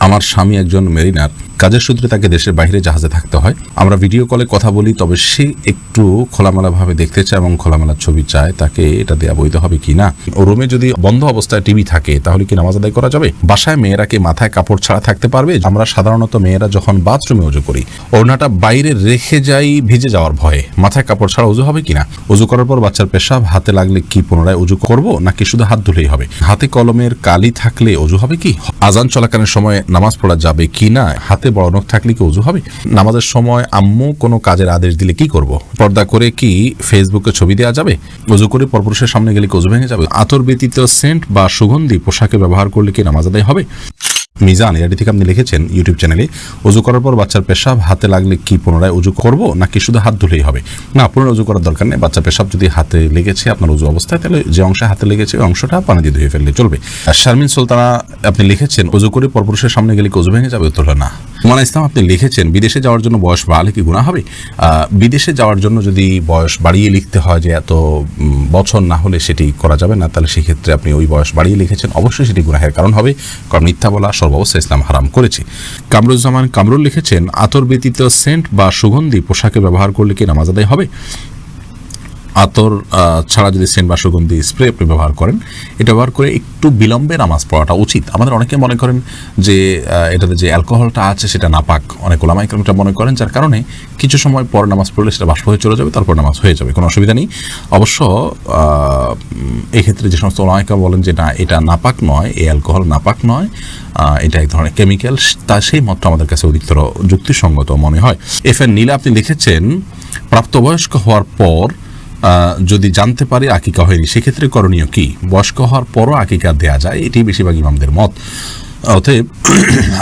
আমার স্বামী একজন মেরিনার, কাজের সূত্রে তাকে দেশের বাইরে জাহাজে থাকতে হয়। আমরা ভিডিও কলে কথা বলি, তবে সে একটু খোলামেলাভাবে দেখতে চায় এবং খোলামেলা ছবি চায়। তাকে এটা দেওয়া বৈধ হবে কি না? ও রুমে যদি বন্ধ অবস্থায় টিভি থাকে তাহলে কি নামাজ আদায় করা যাবে? বাসায় মেয়েরা কি মাথায় কাপড় ছাড়া থাকতে পারবে? আমরা সাধারণত মেয়েরা যখন বাথরুমে উজু করি, ওড়নাটা বাইরে রেখে যাই ভিজে যাওয়ার ভয়ে। মাথায় কাপড় ছাড়া উজু হবে কিনা? উজু করার পর বাচ্চার পেশাব হাতে লাগলে কি পুনরায় উজু করব, নাকি শুধু হাত ধুলেই হবে? হাতে কলমের কালি থাকলে উজু হবে কি? আজান চলাকালীন সময় নামাজ পড়া যাবে কি না? হাতে বড় নখ থাকলে কি উজু হবে? নামাজের সময় আম্মু কোনো কাজের আদেশ দিলে কি করব? পর্দা করে কি ফেসবুকে ছবি দেওয়া যাবে? উজু করে পরপুরুষের সামনে গেলে কি উজু ভেঙে যাবে? আতর ব্যতীত সেন্ট বা সুগন্ধি পোশাকে ব্যবহার করলে কি নামাজ আদায় হবে? মিজান এআইডি থেকে আপনি লিখেছেন ইউটিউব চ্যানেলে, উজু করার পর বাচ্চার পেশাব হাতে লাগলে কি পুনরায় উজু করব, নাকি শুধু হাত ধুলেই হবে? না, পুনরায় উজু করার দরকার নেই। বাচ্চা পেশাব যদি হাতে লেগেছে আপনার উজু অবস্থায়, তাহলে যে অংশে হাতে লেগেছে ওই অংশটা পানি দিয়ে ধুয়ে ফেললে চলবে। শারমিন সুলতানা আপনি লিখেছেন, উজু করে পরপুরুষের সামনে গেলে কি উজু ভেঙে যাবে? উত্তর না। মানা ইসলাম আপনি লিখেছেন, বিদেশে যাওয়ার জন্য বয়স বাড়ালে কি গুনাহ হবে? বিদেশে যাওয়ার জন্য যদি বয়স বাড়িয়ে লিখতে হয় যে এত বছর না হলে সেটি করা যাবে না, তাহলে সেক্ষেত্রে আপনি ওই বয়স বাড়িয়ে লিখেছেন, অবশ্যই সেটি গুনাহের কারণ হবে, কারণ মিথ্যা বলা সর্বাবস্থায় ইসলাম হারাম করেছে। কামরুজ্জামান কামরুল লিখেছেন, আতর ব্যতীত সেন্ট বা সুগন্ধি পোশাকে ব্যবহার করলে কি নামাজ আদায় হবে? আতর ছাড়া যদি সেন্ট বা সুগন্ধি স্প্রে আপনি ব্যবহার করেন, এটা ব্যবহার করে একটু বিলম্বে নামাজ পড়াটা উচিত। আমাদের অনেকে মনে করেন যে এটাতে যে অ্যালকোহলটা আছে সেটা নাপাক, অনেক ওলামা ইকরামটা মনে করেন, যার কারণে কিছু সময় পর নামাজ পড়লে সেটা বাষ্প হয়ে চলে যাবে, তারপর নামাজ হয়ে যাবে, কোনো অসুবিধা নেই। অবশ্য এক্ষেত্রে যে সমস্ত ওলামা ইকরাম বলেন যে না, এটা নাপাক নয়, এই অ্যালকোহল নাপাক নয়, এটা এক ধরনের কেমিক্যাল, তা সেই মতটা আমাদের কাছে অধিকতর যুক্তিসঙ্গত মনে হয়। এফএন নীলা আপনি লিখেছেন, প্রাপ্তবয়স্ক হওয়ার পর যদি জানতে পারি আকিকা হয়নি, সেক্ষেত্রে করণীয় কি? বয়স্ক হওয়ার পরও আকিকা দেয়া যায়, এটি বেশিরভাগ ইমামদের মত। অতএব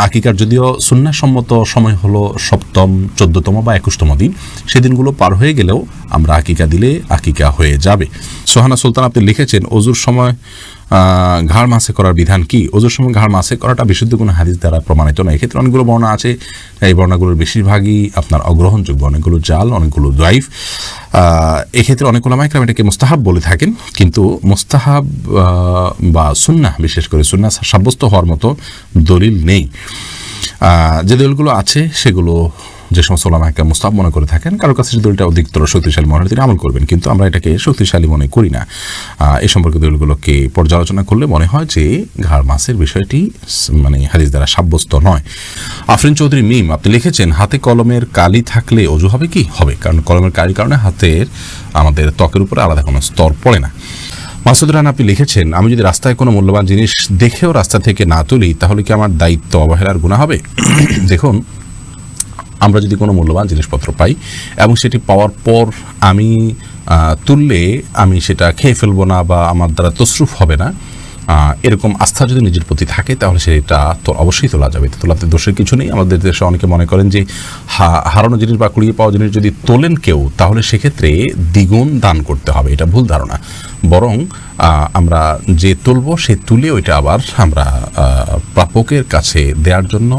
আকিকার যদিও সুন্নাহসম্মত সময় হলো 7ম, 14তম বা 21তম দিন, সেদিনগুলো পার হয়ে গেলেও আমরা আকিকা দিলে আকিকা হয়ে যাবে। সোহানা সুলতান আপনি লিখেছেন, অজুর সময় ঘাড় মাসে করার বিধান কি? অজুর সময় ঘাড় মাসে করাটা বিশুদ্ধ কোনো হাদিস দ্বারা প্রমাণিত নয়। এক্ষেত্রে অনেকগুলো বর্ণনা আছে, এই বর্ণনাগুলোর বেশিরভাগই আপনার অগ্রহণযোগ্য, অনেকগুলো জাল, অনেকগুলো দাইফ। এক্ষেত্রে অনেক ওলামা ইকরাম এটাকে মুস্তাহাব বলে থাকেন, কিন্তু মুস্তাহাব বা সুন্নাহ, বিশেষ করে সুন্নাহ সাব্যস্ত হওয়ার মতো দলিল নেই। যে দলিলগুলো আছে সেগুলো যে সমস্ত ওলামা ইকরাম মুস্তাহাব মনে করে থাকেন, কারোর কাছে যে দলিলটা অধিকতর শক্তিশালী মনে হয় তিনি আমল করবেন, কিন্তু আমরা এটাকে শক্তিশালী মনে করি না। এই সম্পর্কে দলিলগুলোকে পর্যালোচনা করলে মনে হয় যে ঘাড় মাসের বিষয়টি মানে হাদিস দ্বারা সাব্যস্ত নয়। আফরিন চৌধুরী মিম আপনি লিখেছেন, হাতে কলমের কালি থাকলে অজু হবে কি? হবে, কারণ কলমের কালির কারণে হাতের আমাদের ত্বকের উপরে আলাদা কোনো স্তর পড়ে না। মাসুদ রানা আপনি লিখেছেন, আমি যদি রাস্তায় কোনো মূল্যবান জিনিস দেখেও রাস্তা থেকে না তুলি, তাহলে কি আমার দায়িত্ব অবহেলার গুনাহ হবে? দেখুন, আমরা যদি কোনো মূল্যবান জিনিসপত্র পাই এবং সেটি পাওয়ার পর আমি তুললে আমি সেটা খেয়ে ফেলবো না বা আমার দ্বারা তসরুফ হবে না, এরকম আস্থা যদি নিজের প্রতি থাকে, তাহলে সেটা তো অবশ্যই তোলা যাবে, তোলাতে দোষের কিছু নেই। আমাদের দেশে অনেকে মনে করেন যে হারানো জিনিস বা কুড়িয়ে পাওয়া জিনিস যদি তোলেন কেউ, তাহলে সেক্ষেত্রে দ্বিগুণ দান করতে হবে, এটা ভুল ধারণা। বরং আমরা যে তুলব সে তুলে ওইটা আবার আমরা প্রাপকের কাছে দেওয়ার জন্য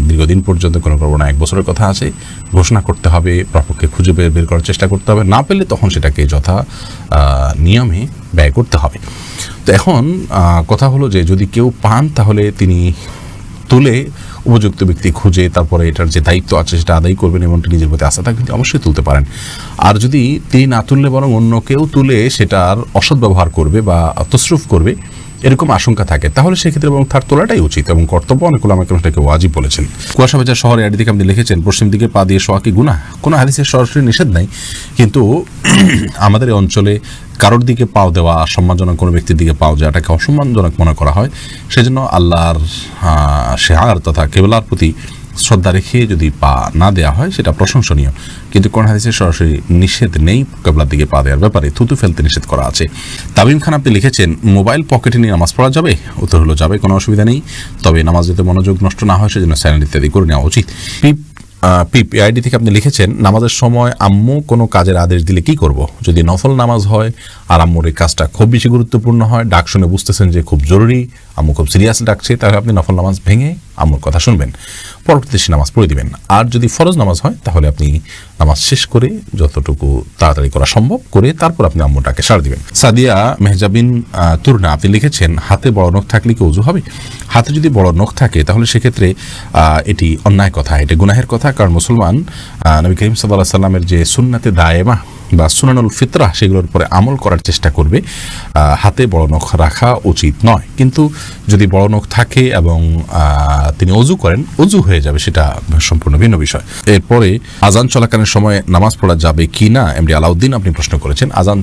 দীর্ঘদিন পর্যন্ত কোনো করবো না, 1 বছরের কথা আছে, ঘোষণা করতে হবে, প্রাপককে খুঁজে বের করার চেষ্টা করতে হবে, না পেলে তখন সেটাকে যথা নিয়মে ব্যয় করতে হবে। তো এখন কথা হলো যে যদি কেউ পান, তাহলে তিনি তুলে উপযুক্ত ব্যক্তি খুঁজে তারপরে এটার যে দায়িত্ব আছে সেটা আদায় করবেন এবং নিজের প্রতি আস্থা থাকলে অবশ্যই তুলতে পারেন। আর যদি তিনি না তুললে বরং অন্য কেউ তুলে সেটার অসৎ ব্যবহার করবে বা তসরুফ করবে, এরকম আশঙ্কা থাকে, তাহলে সেক্ষেত্রে এবং তার তোলাটাই উচিত এবং কর্তব্য। অনেক ওলামা ইকরাম এটাকে ওয়াজিব বলেছেন। কুয়াশা বাজার শহরে আইডি থেকে আপনি লিখেছেন, পশ্চিম দিকে পা দিয়ে শোয়া কি গুনাহ? কোনো হাদিসের সরাসরি নিষেধ নাই, কিন্তু আমাদের এই অঞ্চলে কারোর দিকে পাও দেওয়া, সম্মানজনক কোনো ব্যক্তির দিকে পাও যাটাকে অসম্মানজনক মনে করা হয়, সেজন্য আল্লাহর শেয়ার তথা কেবলার প্রতি শ্রদ্ধা রেখে যদি পা না দেওয়া হয় সেটা প্রশংসনীয়, কিন্তু কোন হাদিসে সরাসরি নিষেধ নেই কেবলার দিকে পা দেওয়ার ব্যাপারে, থুতু ফেলতে নিষেধ করা আছে। তামিম খান আপনি লিখেছেন, মোবাইল পকেটে নিয়ে নামাজ পড়া যাবে? উত্তর হলো যাবে, কোনো অসুবিধা নেই, তবে নামাজ যাতে মনোযোগ নষ্ট না হয় সেজন্য সাইলেন্ট ইত্যাদি করে নেওয়া উচিত। আইডি থেকে আপনি লিখেছেন, নামাজের সময় আম্মু কোনো কাজের আদেশ দিলে কি করব? যদি নফল নামাজ হয় আর আম্মুর এই কাজটা খুব বেশি গুরুত্বপূর্ণ হয়, ডাক শুনে বুঝতেছেন যে খুব জরুরি, আম্মু খুব সিরিয়াস ডাকছে, তাহলে আপনি নফল নামাজ ভেঙে আম্মুর কথা শুনবেন, পরবর্তীতে সে নামাজ পড়ে দিবেন। আর যদি ফরজ নামাজ হয় তাহলে আপনি নামাজ শেষ করে যতটুকু তাড়াতাড়ি করা সম্ভব করে তারপর আপনি আম্মুটাকে সাড়া দিবেন। সাদিয়া মেহজাবিন তুরনা আপনি লিখেছেন, হাতে বড় নখ থাকলে কি ওযু হবে? হাতে যদি বড় নখ থাকে তাহলে সেক্ষেত্রে এটি অন্যায় কথা, এটি গুনাহের কথা। কারণ মুসলমান নবী করিম সাল্লাল্লাহু আলাইহি সাল্লামের যে সুন্নাতে দায়েমা বা সুনানুল ফিতরাহ সেগুলোর উপরে আমল করার চেষ্টা করবে। হাতে বড় নখ রাখা উচিত নয়, কিন্তু যদি বড় নখ থাকে এবং তিনি অজু করেন, অজু হয়ে যাবে, সেটা সম্পূর্ণ ভিন্ন বিষয়। এরপরে আজান চলাকালীন সময় নামাজ পড়া যাবে কি না, এমডি আলাউদ্দিন আপনি প্রশ্ন করেছেন। আজান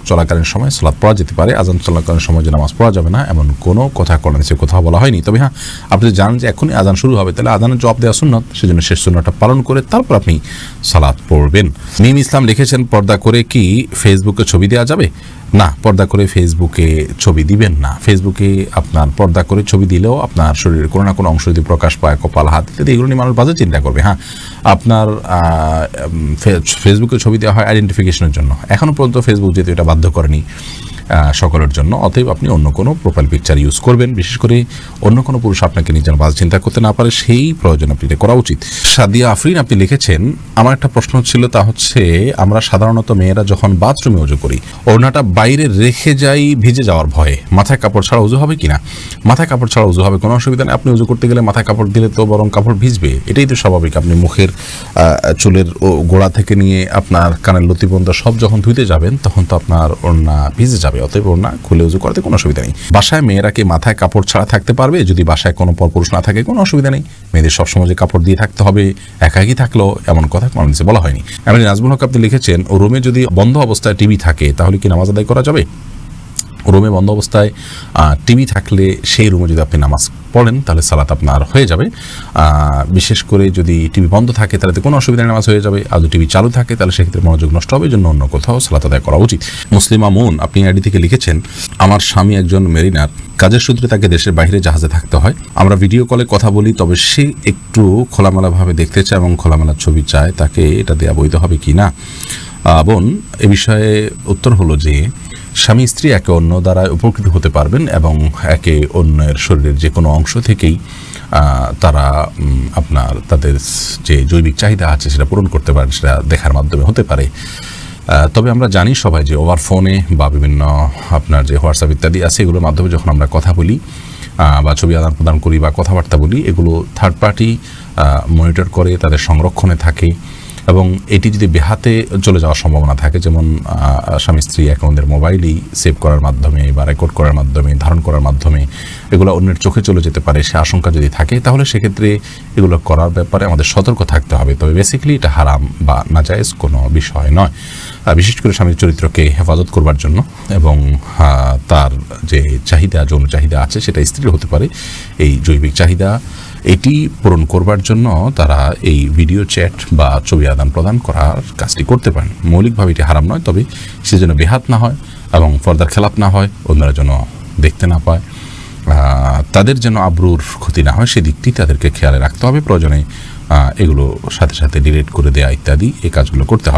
চলাকালীন সময় সালাত পড়া যেতে পারে, আজান চলাকালীন সময় যে নামাজ পড়া যাবে না এমন কোনো কথা কোরআনে কোথাও বলা হয়নি। তবে হ্যাঁ, আপনি জানেন যে এখনই আজান শুরু হবে, তাহলে আজানের জবাব দেওয়া সুন্নত, সেজন্য শেষ সুন্নতটা পালন করে তারপর আপনি সালাত পড়বেন। মিম ইসলাম লিখেছেন, পর্দা করে কি ফেসবুকে ছবি দেওয়া যাবে? না, পর্দা করে ফেসবুকে ছবি দিবেন না। ফেসবুকে আপনার পর্দা করে ছবি দিলেও আপনার শরীরের কোনো না কোনো অংশ যদি প্রকাশ পায়, কপাল, হাত ইত্যাদি, এগুলো নিয়ে মানুষ বাজে চিন্তা করবে। হ্যাঁ, আপনার ফেসবুকে ছবি দেওয়া হয় আইডেন্টিফিকেশনের জন্য। এখনও পর্যন্ত ফেসবুক যেহেতু এটা বাধ্য করেনি সকলের জন্য, অতএব আপনি অন্য কোনো প্রোফাইল পিকচার ইউজ করবেন, বিশেষ করে অন্য কোনো পুরুষ আপনাকে নিয়ে যেন বাজে চিন্তা করতে না পারে, সেই প্রয়োজন আপনি এটা করা উচিত। সাদিয়া আফরিন আপনি লিখেছেন, আমার একটা প্রশ্ন ছিল, তা হচ্ছে আমরা সাধারণত মেয়েরা যখন বাথরুমে উজু করি, ওড়নাটা বাইরে রেখে যাই ভিজে যাওয়ার ভয়ে, মাথায় কাপড় ছাড়া উজু হবে কিনা? মাথায় কাপড় ছাড়া উজু হবে, কোনো অসুবিধা নেই। আপনি উজু করতে গেলে মাথায় কাপড় দিলে তো বরং কাপড় ভিজবে, এটাই তো স্বাভাবিক। আপনি মুখের চুলের গোড়া থেকে নিয়ে আপনার কানের লতি পর্যন্ত সব যখন ধুইতে যাবেন তখন তো আপনার ওড়না ভিজে যাবে, অতএব ওড়না খুলে উজু করতে কোনো অসুবিধা নেই। বাসায় মেয়েরা কি মাথায় কাপড় ছাড়া থাকতে পারবে? যদি বাসায় কোনো পরপুরুষ না থাকে কোনো অসুবিধা নেই। মেয়েদের সবসময় যে কাপড় দিয়ে থাকতে হবে, একাকী থাকলেও এমন কথা কোনো নিচে বলা হয়নি। এমনি নাজমুল হক আপনি লিখেছেন, রুমে যদি বন্ধ অবস্থায় টিভি থাকে তাহলে কি নামাজ আদায় করা যাবে? রুমে বন্ধ অবস্থায় টিভি থাকলে সেই রুমে যদি আপনি নামাজ পড়েন তাহলে সালাত আপনার হয়ে যাবে। বিশেষ করে যদি টিভি বন্ধ থাকে তাহলে কোনো অসুবিধা নামাজ হয়ে যাবে, আর যদি টিভি চালু থাকে তাহলে সেক্ষেত্রে মনোযোগ নষ্ট হবে, জন্য অন্য কোথাও সালাত আদায় করা উচিত। মুসলিমা মুন আপনি আইডি থেকে লিখেছেন, আমার স্বামী একজন মেরিনার, কাজের সূত্রে তাকে দেশের বাইরে জাহাজে থাকতে হয়। আমরা ভিডিও কলে কথা বলি, তবে সে একটু খোলামেলাভাবে দেখতে চায় এবং খোলামেলা ছবি চায়, তাকে এটা দেওয়া বৈধ হবে কি না? বোন, এ বিষয়ে উত্তর হলো যে স্বামী স্ত্রী একে অন্য দ্বারা উপকৃত হতে পারবেন এবং একে অন্যের শরীরের যে কোনো অংশ থেকেই তারা আপনার তাদের যে জৈবিক চাহিদা আছে সেটা পূরণ করতে পারেন, সেটা দেখার মাধ্যমে হতে পারে। তবে আমরা জানি সবাই যে ওভার ফোনে বা বিভিন্ন আপনার যে হোয়াটসঅ্যাপ ইত্যাদি আছে এগুলোর মাধ্যমে যখন আমরা কথা বলি বা ছবি আদান প্রদান করি বা কথাবার্তা বলি, এগুলো থার্ড পার্টি মনিটর করে, তাদের সংরক্ষণে থাকে এবং এটি যদি বেহাতে চলে যাওয়ার সম্ভাবনা থাকে, যেমন স্বামী স্ত্রী অ্যাকাউন্টের মোবাইলেই সেভ করার মাধ্যমে বা রেকর্ড করার মাধ্যমে, ধারণ করার মাধ্যমে এগুলো অন্যের চোখে চলে যেতে পারে, সে আশঙ্কা যদি থাকে তাহলে সেক্ষেত্রে এগুলো করার ব্যাপারে আমাদের সতর্ক থাকতে হবে। তবে বেসিক্যালি এটা হারাম বা নাজায়েজ কোনো বিষয় নয়, বিশেষ করে স্বামীর চরিত্রকে হেফাজত করবার জন্য এবং তার যে চাহিদা, যৌন চাহিদা আছে সেটা স্ত্রীর হতে পারে, এই জৈবিক চাহিদা এটি পূরণ করবার জন্য তারা এই ভিডিও চ্যাট বা ছবি আদান প্রদান করার কাজটি করতে পারেন। মৌলিকভাবে এটি হারাম নয়, তবে সে যেন বেহাত না হয় এবং পর্দার খেলাপ না হয়, অন্যরা যেন দেখতে না পায়, তাদের যেন আব্রুর ক্ষতি না হয়, সেদিকটি তাদেরকে খেয়ালে রাখতে হবে। প্রয়োজনে এগুলো সাথে সাথে ডিলিট করে দেয়া ইত্যাদি এই কাজগুলো করতে হবে।